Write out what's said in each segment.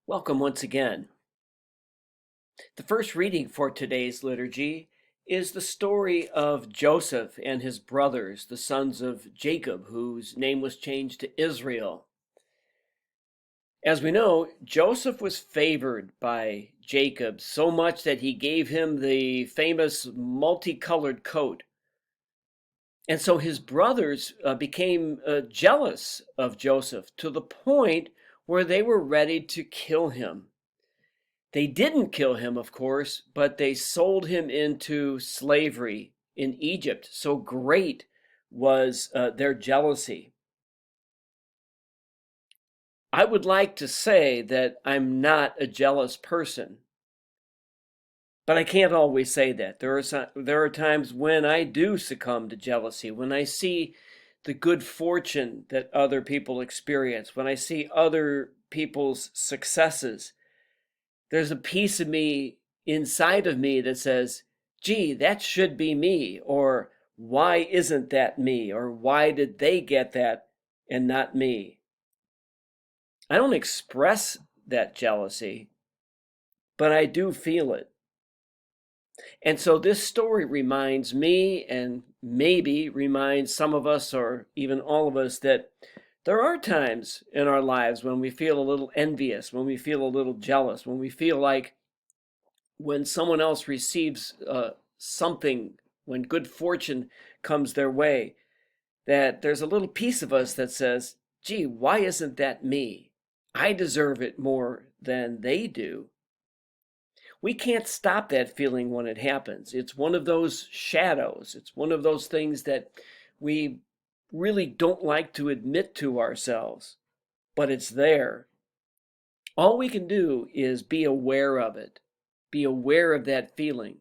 Welcome once again. The first reading for today's liturgy is the story of Joseph and his brothers, the sons of Jacob, whose name was changed to Israel. As we know, Joseph was favored by Jacob so much that he gave him the famous multicolored coat. And so his brothers became jealous of Joseph to the point where they were ready to kill him. They didn't kill him, of course, but they sold him into slavery in Egypt. So great was their jealousy. I would like to say that I'm not a jealous person, but I can't always say that. There are times when I do succumb to jealousy, when I see the good fortune that other people experience, when I see other people's successes. There's a piece of me inside of me that says, gee, that should be me, or why isn't that me, or why did they get that and not me? I don't express that jealousy, but I do feel it. And so this story reminds me, and maybe reminds some of us, or even all of us, that there are times in our lives when we feel a little envious, when we feel a little jealous, when we feel like when someone else receives something, when good fortune comes their way, that there's a little piece of us that says, gee, why isn't that me? I deserve it more than they do. We can't stop that feeling when it happens. It's one of those shadows. It's one of those things that we really don't like to admit to ourselves, but it's there. All we can do is be aware of it, be aware of that feeling,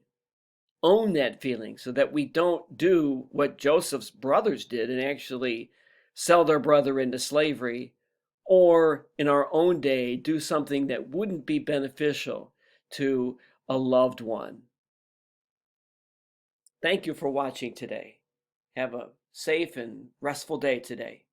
own that feeling so that we don't do what Joseph's brothers did and actually sell their brother into slavery, or in our own day, do something that wouldn't be beneficial to a loved one. Thank you for watching today. Have a safe and restful day today.